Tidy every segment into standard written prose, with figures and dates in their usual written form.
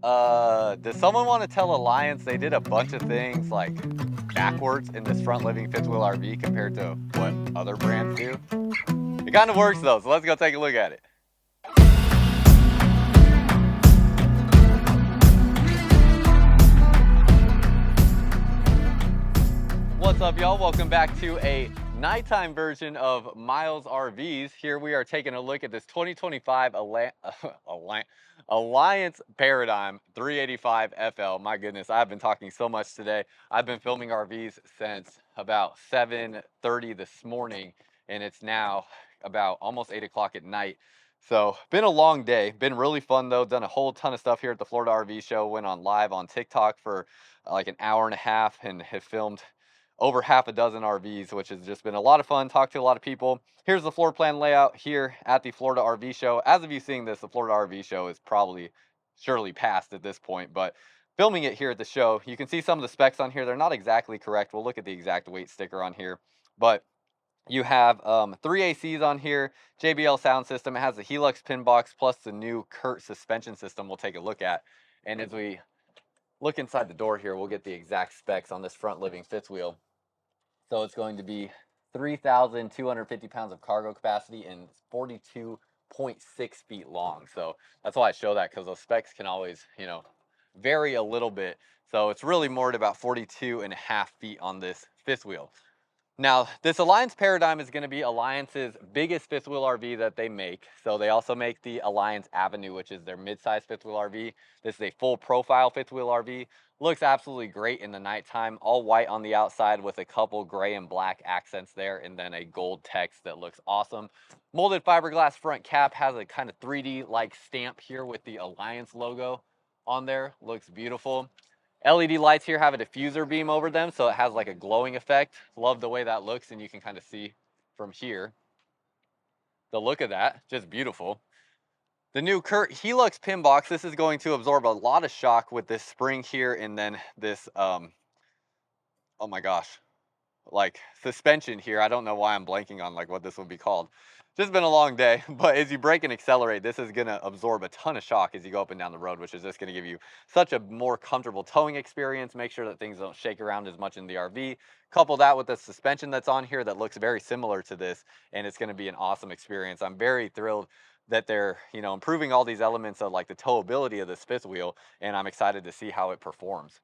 Does someone want to tell Alliance they did a bunch of things like backwards in this front living fifth wheel RV compared to what other brands do? It kind of works though, so let's go take a look at it. What's up, y'all? Welcome back to a nighttime version of Myles RVs. Here we are taking a look at this 2025 Alliance Paradigm 385 FL. My goodness, I've been talking so much today. I've been filming RVs since about 7:30 this morning, and it's now about almost 8 o'clock at night. So, been a long day. Been really fun though. Done a whole ton of stuff here at the Florida RV show. Went on live on TikTok for like an hour and a half and have filmed over half a dozen RVs, which has just been a lot of fun. Talked to a lot of people. Here's the floor plan layout here at the Florida RV show. As of you seeing this, the Florida RV show is probably surely past at this point, but filming it here at the show, you can see some of the specs on here. They're not exactly correct. We'll look at the exact weight sticker on here, but you have 3 ACs on here, JBL sound system. It has the Helix pin box plus the new Kurt suspension system we'll take a look at. And as we look inside the door here, we'll get the exact specs on this front living fifth wheel. So it's going to be 3,250 pounds of cargo capacity and 42.6 feet long. So that's why I show that, because those specs can always, vary a little bit. So it's really more at about 42.5 feet on this fifth wheel. Now, this Alliance Paradigm is going to be Alliance's biggest fifth wheel RV that they make. So they also make the Alliance Avenue, which is their mid-size fifth wheel RV. This is a full profile fifth wheel RV. Looks absolutely great in the nighttime, all white on the outside with a couple gray and black accents there, and then a gold text that looks awesome. Molded fiberglass front cap, has a kind of 3D-like stamp here with the Alliance logo on there. Looks beautiful. LED lights here have a diffuser beam over them, so it has like a glowing effect. Love the way that looks, and you can kind of see from here the look of that, just beautiful. The new Kurt Helix pin box, this is going to absorb a lot of shock with this spring here, and then this, oh my gosh, like suspension here. I don't know why I'm blanking on like what this would be called. Just been a long day, but as you brake and accelerate, this is going to absorb a ton of shock as you go up and down the road, which is just going to give you such a more comfortable towing experience. Make sure that things don't shake around as much in the RV. Couple that with the suspension that's on here that looks very similar to this, and it's going to be an awesome experience. I'm very thrilled that they're, improving all these elements of like the towability of this fifth wheel, and I'm excited to see how it performs.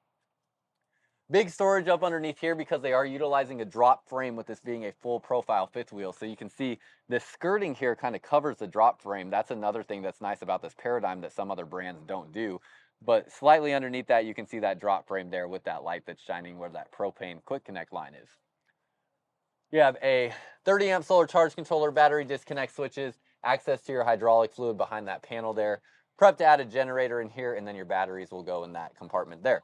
Big storage up underneath here because they are utilizing a drop frame with this being a full profile fifth wheel. So you can see the skirting here kind of covers the drop frame. That's another thing that's nice about this Paradigm that some other brands don't do. But slightly underneath that, you can see that drop frame there with that light that's shining where that propane quick connect line is. You have a 30 amp solar charge controller, battery disconnect switches, access to your hydraulic fluid behind that panel there. Prep to add a generator in here, and then your batteries will go in that compartment there.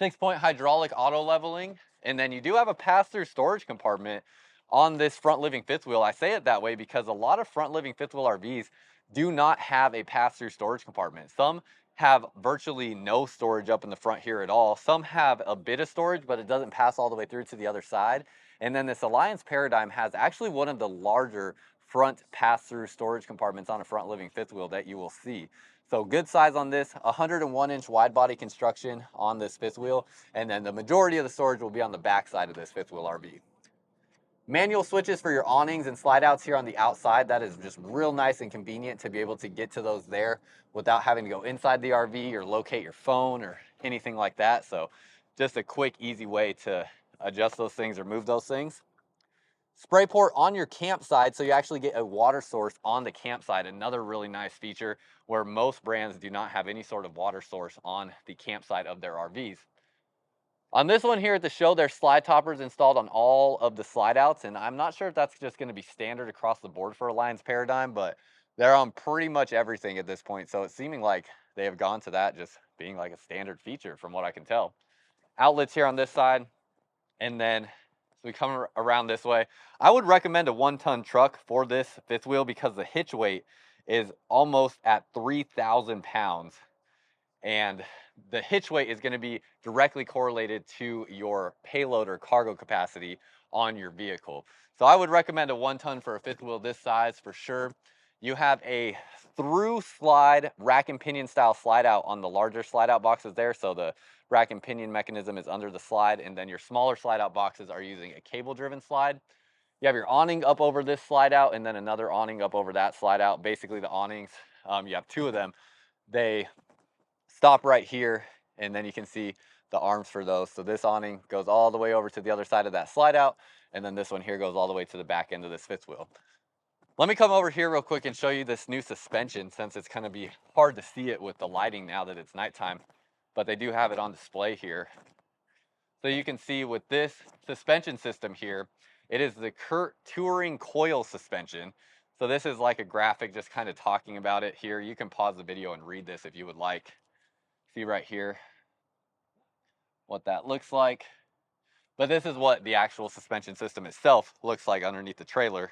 6-point hydraulic auto leveling, and then you do have a pass-through storage compartment on this front living fifth wheel. I say it that way because a lot of front living fifth wheel RVs do not have a pass-through storage compartment. Some have virtually no storage up in the front here at all. Some have a bit of storage, but it doesn't pass all the way through to the other side. And then this Alliance Paradigm has actually one of the larger front pass-through storage compartments on a front living fifth wheel that you will see. So good size on this, 101-inch wide body construction on this fifth wheel, and then the majority of the storage will be on the back side of this fifth wheel RV. Manual switches for your awnings and slide outs here on the outside. That is just real nice and convenient to be able to get to those there without having to go inside the RV or locate your phone or anything like that. So just a quick, easy way to adjust those things or move those things. Spray port on your campsite, so you actually get a water source on the campsite. Another really nice feature where most brands do not have any sort of water source on the campsite of their RVs. On this one here at the show, there's slide toppers installed on all of the slide outs, and I'm not sure if that's just going to be standard across the board for Alliance Paradigm, but they're on pretty much everything at this point, so it's seeming like they have gone to that just being like a standard feature from what I can tell. Outlets here on this side, and then we come around this way. I would recommend a 1-ton truck for this fifth wheel because the hitch weight is almost at 3,000 pounds. And the hitch weight is going to be directly correlated to your payload or cargo capacity on your vehicle. So I would recommend a 1-ton for a fifth wheel this size for sure. You have a through slide rack and pinion style slide out on the larger slide out boxes there. So the rack and pinion mechanism is under the slide, and then your smaller slide out boxes are using a cable driven slide. You have your awning up over this slide out, and then another awning up over that slide out. Basically the awnings, you have two of them. They stop right here, and then you can see the arms for those. So this awning goes all the way over to the other side of that slide out, and then this one here goes all the way to the back end of this fifth wheel. Let me come over here real quick and show you this new suspension, since it's gonna be hard to see it with the lighting now that it's nighttime, but they do have it on display here. So you can see with this suspension system here, it is the Kurt Touring Coil suspension. So this is like a graphic just kind of talking about it here. You can pause the video and read this if you would like. See right here what that looks like. But this is what the actual suspension system itself looks like underneath the trailer.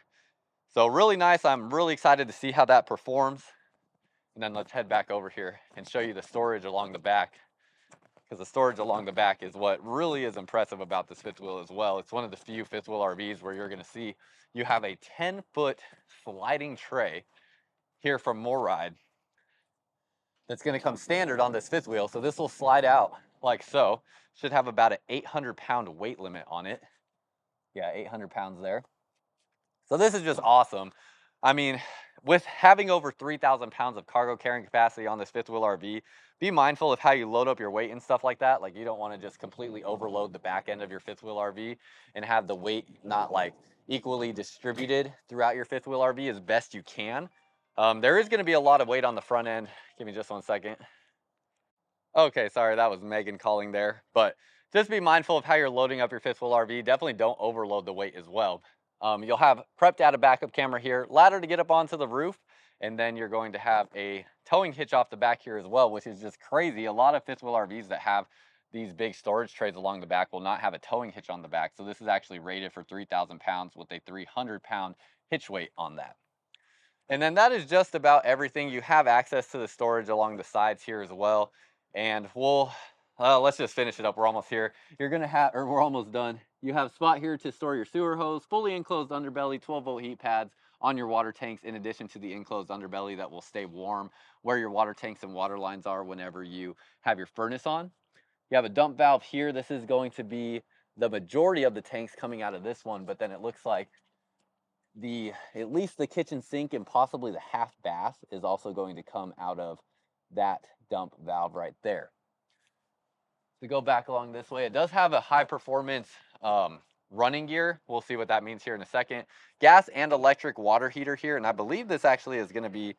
So really nice. I'm really excited to see how that performs. And then let's head back over here and show you the storage along the back, because the storage along the back is what really is impressive about this fifth wheel as well. It's one of the few fifth wheel RVs where you're going to see you have a 10-foot sliding tray here from MoRide that's going to come standard on this fifth wheel. So this will slide out like so. Should have about an 800-pound weight limit on it. Yeah, 800 pounds there. So this is just awesome. I mean, with having over 3,000 pounds of cargo carrying capacity on this fifth wheel RV, be mindful of how you load up your weight and stuff like that. Like, you don't want to just completely overload the back end of your fifth wheel RV and have the weight not like equally distributed throughout your fifth wheel RV as best you can. There is going to be a lot of weight on the front end. Give me just 1 second. Okay, sorry, that was Megan calling there. But just be mindful of how you're loading up your fifth wheel RV. Definitely don't overload the weight as well. You'll have prepped out a backup camera here, ladder to get up onto the roof, and then you're going to have a towing hitch off the back here as well, which is just crazy. A lot of fifth wheel RVs that have these big storage trays along the back will not have a towing hitch on the back. So this is actually rated for 3,000 pounds with a 300-pound hitch weight on that. And then that is just about everything. You have access to the storage along the sides here as well. And let's just finish it up. We're almost here. We're almost done. You have a spot here to store your sewer hose, fully enclosed underbelly, 12-volt heat pads on your water tanks, in addition to the enclosed underbelly that will stay warm where your water tanks and water lines are whenever you have your furnace on. You have a dump valve here. This is going to be the majority of the tanks coming out of this one, but then it looks like at least the kitchen sink and possibly the half bath is also going to come out of that dump valve right there. To go back along this way, it does have a high performance running gear. We'll see what that means here in a second. Gas and electric water heater here, and I believe this actually is going to be,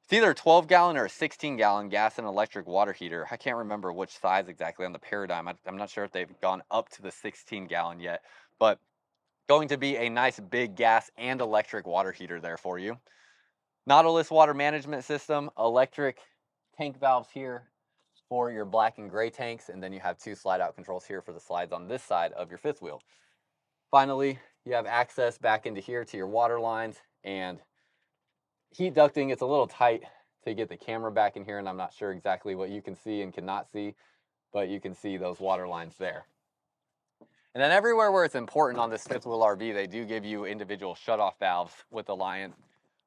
it's either a 12-gallon or a 16-gallon gas and electric water heater. I can't remember which size exactly on the Paradigm. I'm not sure if they've gone up to the 16-gallon yet, but going to be a nice big gas and electric water heater there for you. Nautilus water management system, electric tank valves here for your black and gray tanks, and then you have two slide out controls here for the slides on this side of your fifth wheel. Finally, you have access back into here to your water lines and heat ducting. It's a little tight to get the camera back in here, and I'm not sure exactly what you can see and cannot see, but you can see those water lines there. And then everywhere where it's important on this fifth wheel RV, they do give you individual shutoff valves with Alliance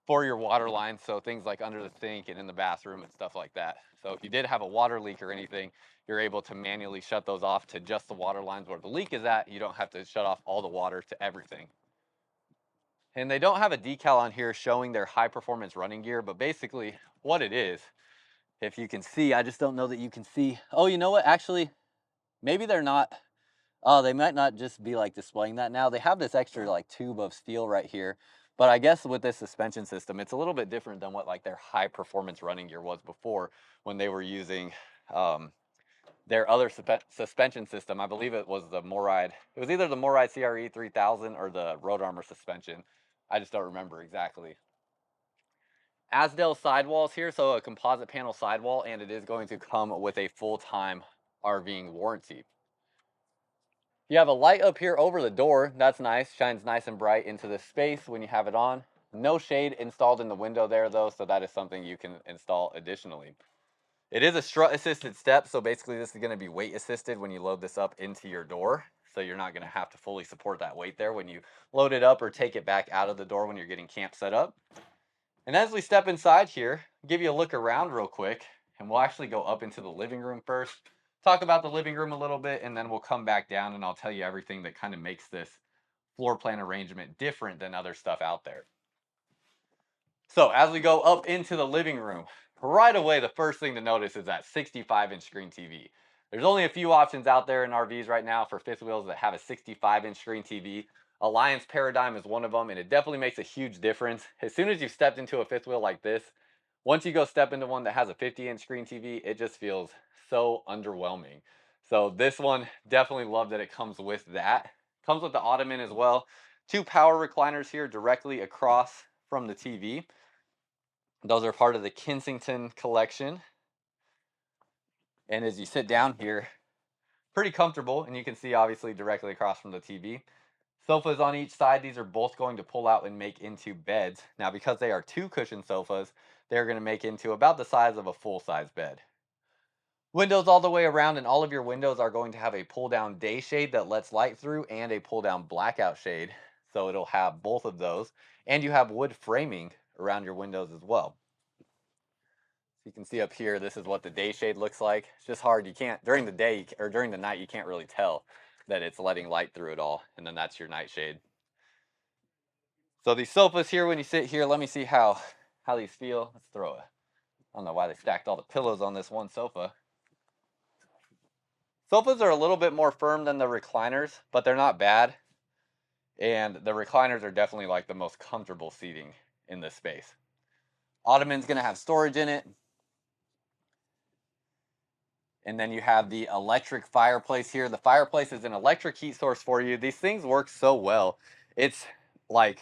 for your water lines. So things like under the sink and in the bathroom and stuff like that. So if you did have a water leak or anything, you're able to manually shut those off to just the water lines where the leak is at. You don't have to shut off all the water to everything. And they don't have a decal on here showing their high performance running gear, but basically what it is, if you can see, I just don't know that you can see. Oh, you know what? Actually, maybe they're not. Oh, they might not just be like displaying that now. They have this extra like tube of steel right here. But I guess with this suspension system, it's a little bit different than what like their high performance running gear was before, when they were using their other suspension system. I believe it was the MoRide. It was either the MoRide CRE 3000 or the Road Armor suspension. I just don't remember exactly. Asdel sidewalls here, so a composite panel sidewall, and it is going to come with a full-time RVing warranty. You have a light up here over the door. That's nice. Shines nice and bright into the space when you have it on. No shade installed in the window there, though, so that is something you can install additionally. It is a strut assisted step, so basically this is going to be weight assisted when you load this up into your door. So you're not going to have to fully support that weight there when you load it up or take it back out of the door when you're getting camp set up. And as we step inside here, give you a look around real quick, and we'll actually go up into the living room first, talk about the living room a little bit, and then we'll come back down and I'll tell you everything that kind of makes this floor plan arrangement different than other stuff out there. So as we go up into the living room, right away, the first thing to notice is that 65-inch screen TV. There's only a few options out there in RVs right now for fifth wheels that have a 65-inch screen TV. Alliance Paradigm is one of them, and it definitely makes a huge difference. As soon as you've stepped into a fifth wheel like this, once you go step into one that has a 50-inch screen TV, it just feels so underwhelming. So this one, definitely love that it comes with that. Comes with the ottoman as well. Two power recliners here directly across from the TV. Those are part of the Kensington collection. And as you sit down here, pretty comfortable, and you can see obviously directly across from the TV. Sofas on each side, these are both going to pull out and make into beds. Now, because they are two cushion sofas, they're going to make into about the size of a full-size bed. Windows all the way around, and all of your windows are going to have a pull-down day shade that lets light through and a pull-down blackout shade. So it'll have both of those. And you have wood framing around your windows as well. You can see up here, this is what the day shade looks like. It's just hard. You can't, during the day or during the night, you can't really tell that it's letting light through it all. And then that's your night shade. So these sofas here, when you sit here, let me see how these feel. Let's throw a, I don't know why they stacked all the pillows on this one sofa. Sofas are a little bit more firm than the recliners, but they're not bad. And the recliners are definitely like the most comfortable seating in this space. Ottoman's gonna have storage in it. And then you have the electric fireplace here. The fireplace is an electric heat source for you. These things work so well. It's like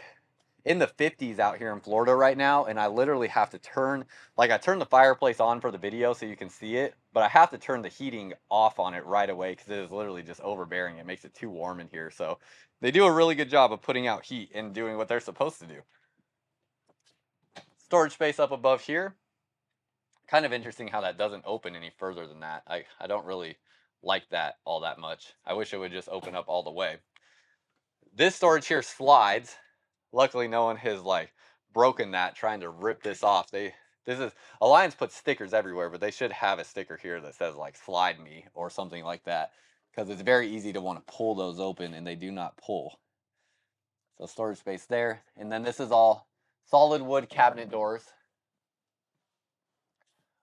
in the 50s out here in Florida right now, and I literally have to turn, like I turn the fireplace on for the video so you can see it, but I have to turn the heating off on it right away because it is literally just overbearing. It makes it too warm in here. So they do a really good job of putting out heat and doing what they're supposed to do. Storage space up above here. Kind of interesting how that doesn't open any further than that. I don't really like that all that much. I wish it would just open up all the way. This storage here slides. Luckily, no one has like broken that trying to rip this off. This is Alliance puts stickers everywhere, but they should have a sticker here that says like "slide me" or something like that, because it's very easy to want to pull those open, and they do not pull. So storage space there, and then this is all solid wood cabinet doors.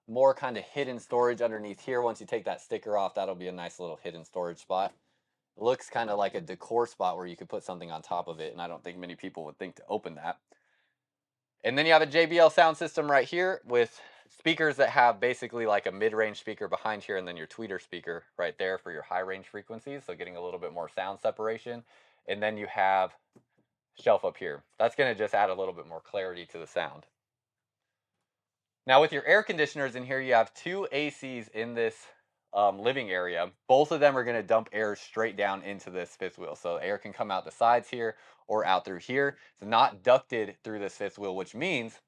More kind of hidden storage underneath here. Once you take that sticker off, that'll be a nice little hidden storage spot. It looks kind of like a decor spot where you could put something on top of it, and I don't think many people would think to open that. And then you have a JBL sound system right here with speakers that have basically like a mid-range speaker behind here, and then your tweeter speaker right there for your high-range frequencies, so getting a little bit more sound separation. And then you have shelf up here. That's going to just add a little bit more clarity to the sound. Now with your air conditioners in here, you have two ACs in this living area. Both of them are going to dump air straight down into this fifth wheel. So air can come out the sides here or out through here. It's not ducted through this fifth wheel, which means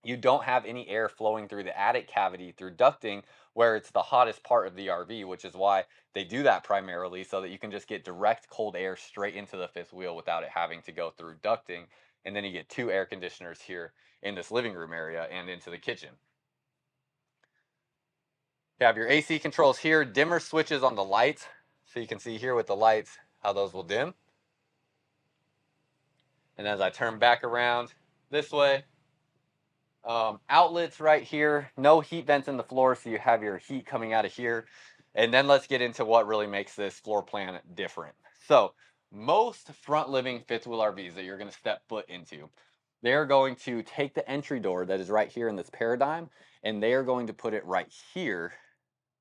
you don't have any air flowing through the attic cavity through ducting, where it's the hottest part of the RV, which is why they do that primarily, so that you can just get direct cold air straight into the fifth wheel without it having to go through ducting. And then you get two air conditioners here in this living room area and into the kitchen. You have your AC controls here, dimmer switches on the lights. So you can see here with the lights how those will dim. And as I turn back around this way, outlets right here, no heat vents in the floor, so you have your heat coming out of here. And then let's get into what really makes this floor plan different. So most front living fifth wheel RVs that you're going to step foot into, they're going to take the entry door that is right here in this Paradigm, and they are going to put it right here,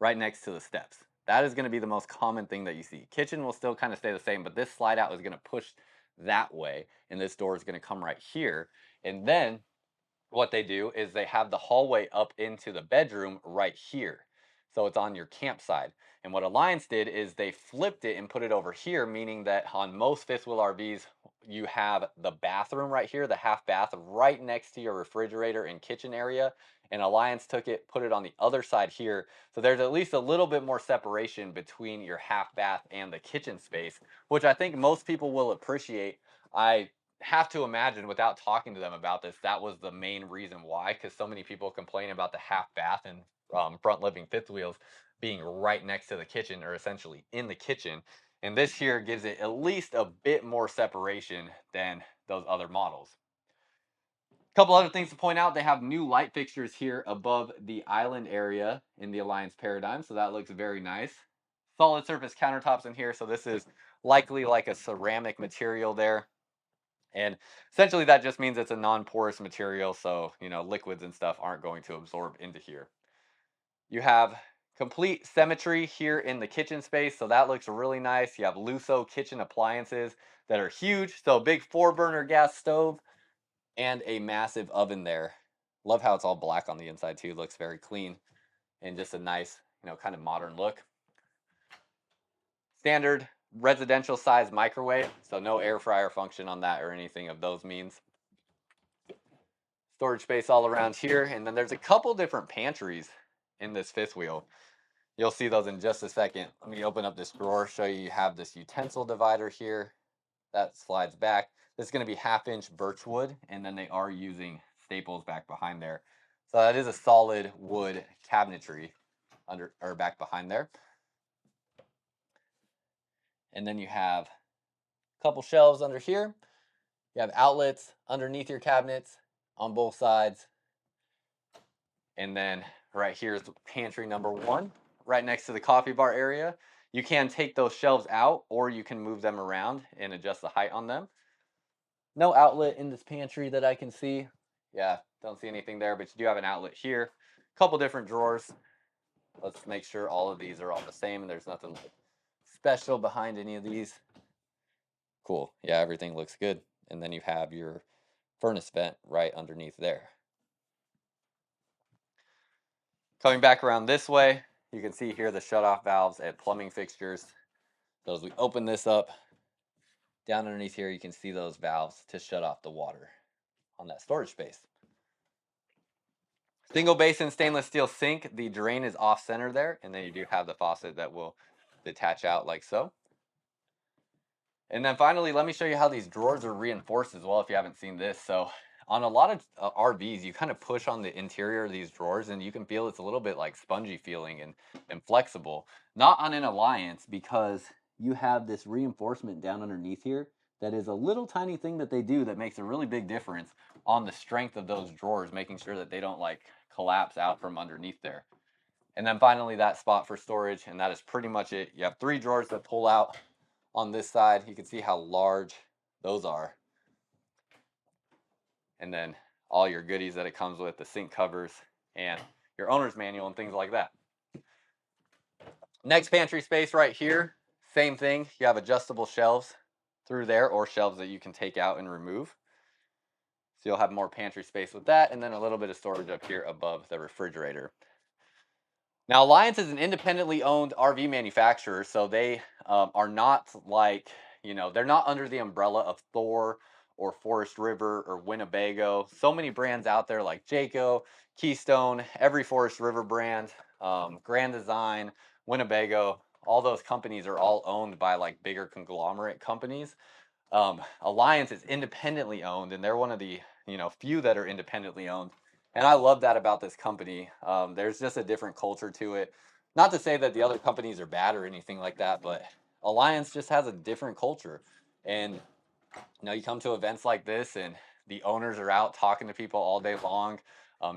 right next to the steps. That is going to be the most common thing that you see. Kitchen will still kind of stay the same, but this slide out is going to push that way, and this door is going to come right here. And then what they do is they have the hallway up into the bedroom right here. So it's on your camp side. And what Alliance did is they flipped it and put it over here, meaning that on most fifth wheel RVs, you have the bathroom right here, the half bath right next to your refrigerator and kitchen area. And Alliance took it, put it on the other side here. So there's at least a little bit more separation between your half bath and the kitchen space, which I think most people will appreciate. I have to imagine, without talking to them about this, that was the main reason why, because so many people complain about the half bath and front living fifth wheels being right next to the kitchen, or essentially in the kitchen. And this here gives it at least a bit more separation than those other models. A couple other things to point out: they have new light fixtures here above the island area in the Alliance Paradigm, so that looks very nice. Solid surface countertops in here, so this is likely like a ceramic material there. And essentially that just means it's a non-porous material, so liquids and stuff aren't going to absorb into here. You have complete symmetry here in the kitchen space, so that looks really nice. You have Luso kitchen appliances that are huge, so big 4-burner gas stove and a massive oven there. Love how it's all black on the inside too. Looks very clean and just a nice, kind of modern look. Standard residential size microwave, so no air fryer function on that or anything of those means. Storage space all around here, and then there's a couple different pantries in this fifth wheel. You'll see those in just a second. Let me open up this drawer, show you have this utensil divider here that slides back. This is going to be 1/2-inch birch wood, and then they are using staples back behind there. So that is a solid wood cabinetry under or back behind there. And then you have a couple shelves under here. You have outlets underneath your cabinets on both sides. And then right here is pantry number 1, right next to the coffee bar area. You can take those shelves out, or you can move them around and adjust the height on them. No outlet in this pantry that I can see. Yeah, don't see anything there, but you do have an outlet here. A couple different drawers. Let's make sure all of these are all the same and there's nothing special behind any of these. Cool. Yeah, everything looks good. And then you have your furnace vent right underneath there. Coming back around this way, you can see here the shutoff valves and plumbing fixtures. So as we open this up, down underneath here, you can see those valves to shut off the water on that storage space. Single basin stainless steel sink. The drain is off center there, and then you do have the faucet that will detach out like so. And then finally, let me show you how these drawers are reinforced as well, if you haven't seen this. So on a lot of RVs, you kind of push on the interior of these drawers and you can feel it's a little bit like spongy feeling and flexible. Not on an Alliance, because you have this reinforcement down underneath here that is a little tiny thing that they do that makes a really big difference on the strength of those drawers, making sure that they don't like collapse out from underneath there. And then finally, that spot for storage, and that is pretty much it. You have 3 drawers that pull out on this side. You can see how large those are. And then all your goodies that it comes with, the sink covers and your owner's manual and things like that. Next pantry space right here, same thing. You have adjustable shelves through there, or shelves that you can take out and remove. So you'll have more pantry space with that, and then a little bit of storage up here above the refrigerator. Now, Alliance is an independently owned RV manufacturer, so they are not like, they're not under the umbrella of Thor or Forest River or Winnebago. So many brands out there like Jayco, Keystone, every Forest River brand, Grand Design, Winnebago. All those companies are all owned by like bigger conglomerate companies. Alliance is independently owned, and they're one of the few that are independently owned. And I love that about this company. There's just a different culture to it. Not to say that the other companies are bad or anything like that, but Alliance just has a different culture. And you come to events like this, and the owners are out talking to people all day long.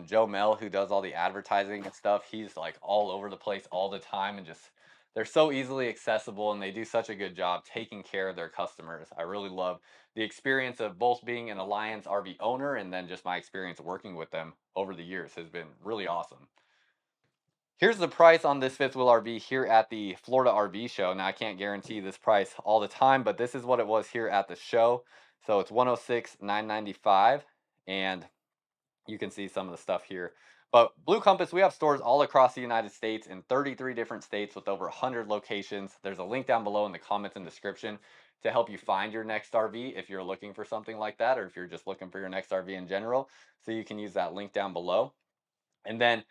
Joe Mel, who does all the advertising and stuff, he's like all over the place all the time, and just they're so easily accessible, and they do such a good job taking care of their customers. I really love the experience of both being an Alliance RV owner, and then just my experience working with them over the years has been really awesome. Here's the price on this fifth wheel RV here at the Florida RV show. Now, I can't guarantee this price all the time, but this is what it was here at the show. So it's $106,995, and you can see some of the stuff here. But Blue Compass, we have stores all across the United States in 33 different states with over 100 locations. There's a link down below in the comments and description to help you find your next RV if you're looking for something like that, or if you're just looking for your next RV in general. So you can use that link down below. And then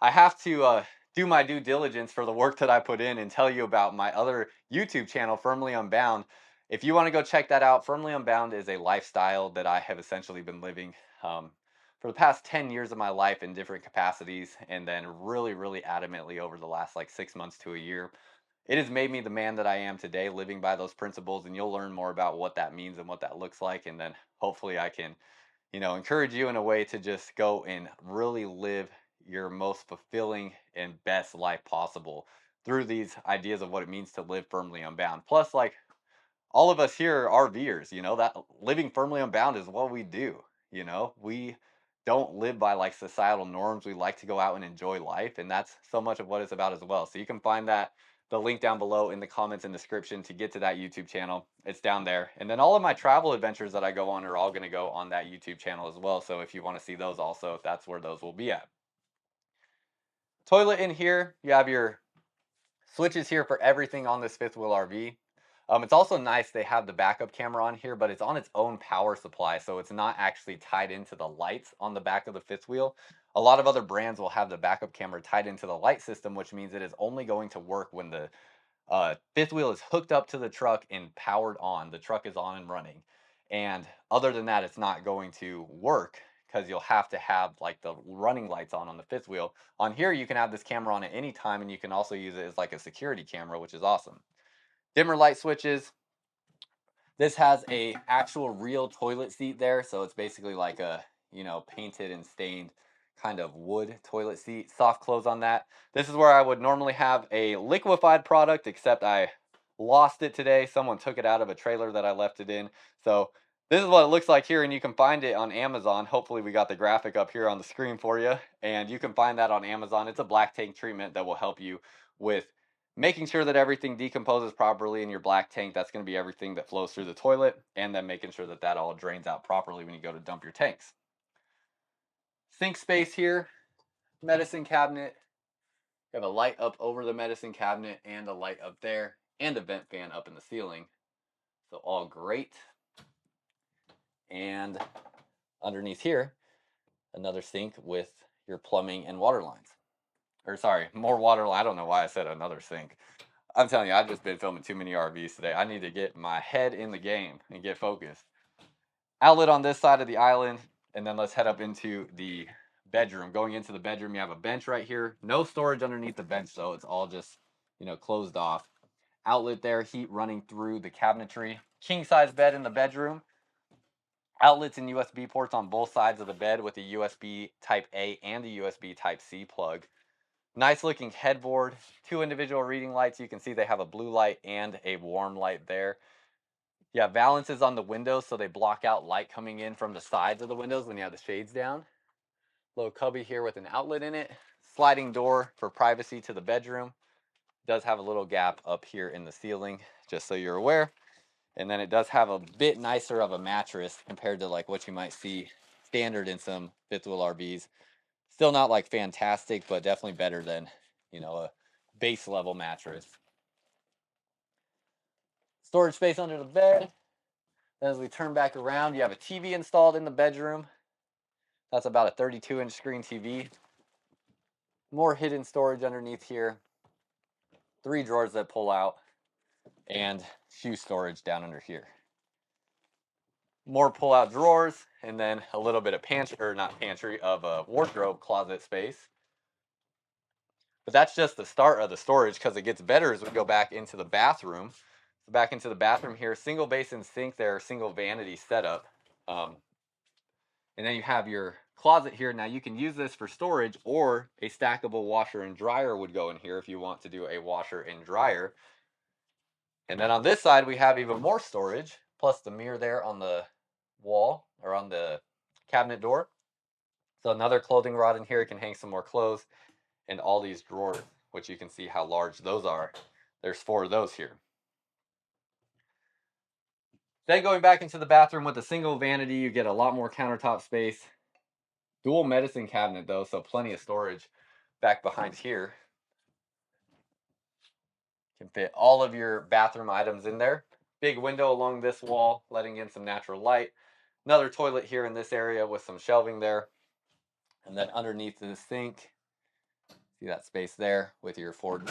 I have to do my due diligence for the work that I put in and tell you about my other YouTube channel, Firmly Unbound. if you want to go check that out, Firmly Unbound is a lifestyle that I have essentially been living um, for the past 10 years of my life in different capacities, and then really, really adamantly over the last like 6 months to a year. It has made me the man that I am today, living by those principles, and you'll learn more about what that means and what that looks like. And then hopefully I can, encourage you in a way to just go and really live your most fulfilling and best life possible through these ideas of what it means to live firmly unbound. Plus, like, all of us here are RVers, that living firmly unbound is what we do. We don't live by like societal norms. We like to go out and enjoy life. And that's so much of what it's about as well. So you can find the link down below in the comments and description to get to that YouTube channel. It's down there. And then all of my travel adventures that I go on are all going to go on that YouTube channel as well. So if you want to see those also, that's where those will be at. Toilet in here, you have your switches here for everything on this fifth wheel RV. It's also nice they have the backup camera on here, but it's on its own power supply, so it's not actually tied into the lights on the back of the fifth wheel. A lot of other brands will have the backup camera tied into the light system, which means it is only going to work when the fifth wheel is hooked up to the truck and powered on. The truck is on and running. And other than that, it's not going to work because you'll have to have like the running lights on the fifth wheel. On here, you can have this camera on at any time, and you can also use it as like a security camera, which is awesome. Dimmer light switches. This has a actual real toilet seat there, so it's basically like a, painted and stained kind of wood toilet seat. Soft close on that. This is where I would normally have a liquefied product, except I lost it today. Someone took it out of a trailer that I left it in. So this is what it looks like here, and you can find it on Amazon. Hopefully we got the graphic up here on the screen for you, and you can find that on Amazon. It's a black tank treatment that will help you with making sure that everything decomposes properly in your black tank. That's going to be everything that flows through the toilet, and then making sure that that all drains out properly when you go to dump your tanks. Sink space here, medicine cabinet. You have a light up over the medicine cabinet and a light up there and a vent fan up in the ceiling. So all great. And underneath here, another sink with your plumbing and water lines. Or sorry, more water. I don't know why I said another sink. I'm telling you, I've just been filming too many RVs today. I need to get my head in the game and get focused. Outlet on this side of the island, and then let's head up into the bedroom. Going into the bedroom, you have a bench right here. No storage underneath the bench, though. It's all just, closed off. Outlet there, heat running through the cabinetry. King size bed in the bedroom. Outlets and USB ports on both sides of the bed with a USB Type A and a USB Type C plug. Nice looking headboard, 2 individual reading lights. You can see they have a blue light and a warm light there. Yeah, valances on the windows, so they block out light coming in from the sides of the windows when you have the shades down. Little cubby here with an outlet in it. Sliding door for privacy to the bedroom. Does have a little gap up here in the ceiling, just so you're aware. And then it does have a bit nicer of a mattress compared to like what you might see standard in some fifth wheel RVs. Still not like fantastic, but definitely better than, a base level mattress. Storage space under the bed. Then as we turn back around, you have a TV installed in the bedroom. That's about a 32-inch screen TV. More hidden storage underneath here. 3 drawers that pull out. And shoe storage down under here. More pull-out drawers, and then a little bit of pantry, or not pantry, of a wardrobe closet space. But that's just the start of the storage, because it gets better as we go back into the bathroom. So back into the bathroom here, single basin sink there, single vanity setup. And then you have your closet here. Now you can use this for storage, or a stackable washer and dryer would go in here if you want to do a washer and dryer. And then on this side, we have even more storage, plus the mirror there on the wall, or on the cabinet door. So another clothing rod in here, can hang some more clothes, and all these drawers, which you can see how large those are. There's 4 of those here. Then going back into the bathroom with a single vanity, you get a lot more countertop space. Dual medicine cabinet though, so plenty of storage back behind here. Can fit all of your bathroom items in there. Big window along this wall, letting in some natural light. Another toilet here in this area with some shelving there. And then underneath the sink, see that space there with your 4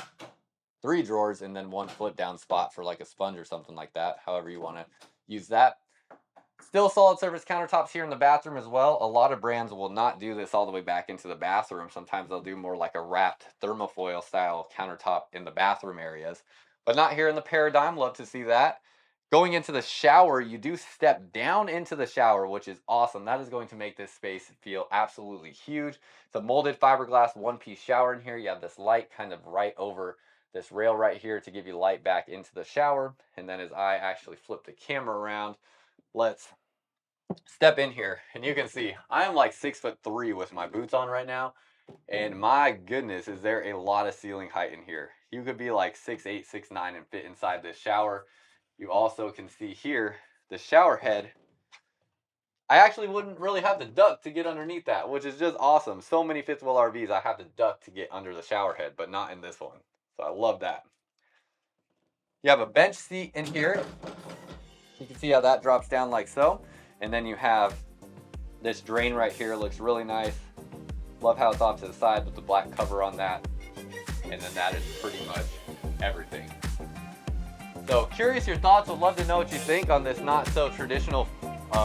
3 drawers, and then 1 flip down spot for like a sponge or something like that, however you want to use that. Still solid surface countertops here in the bathroom as well. A lot of brands will not do this all the way back into the bathroom. Sometimes they'll do more like a wrapped thermofoil style countertop in the bathroom areas, but not here in the Paradigm. Love to see that. Going into the shower, you do step down into the shower, which is awesome. That is going to make this space feel absolutely huge. It's a molded fiberglass one-piece shower in here. You have this light kind of right over this rail right here to give you light back into the shower. And then as I actually flip the camera around, let's step in here, and you can see I am like 6'3" with my boots on right now, and my goodness, is there a lot of ceiling height in here. You could be like 6'8", 6'9", and fit inside this shower. You also can see here the shower head. I actually wouldn't really have the duct to get underneath that, which is just awesome. So many fifth wheel RVs I have the duct to get under the shower head, but not in this one, so I love that. You have a bench seat in here. You can see how that drops down like so. And then you have this drain right here, looks really nice. Love how it's off to the side with the black cover on that. And then that is pretty much everything. So curious your thoughts, would love to know what you think on this not so traditional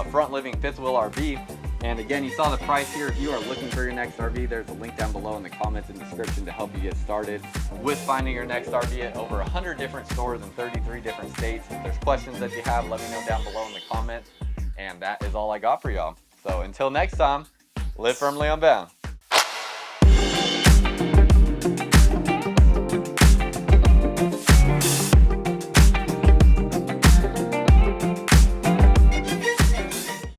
front living fifth wheel RV. And again, you saw the price here. If you are looking for your next RV, there's a link down below in the comments and description to help you get started with finding your next RV at over 100 different stores in 33 different states. If there's questions that you have, let me know down below in the comments. And that is all I got for y'all. So until next time, live firmly unbound.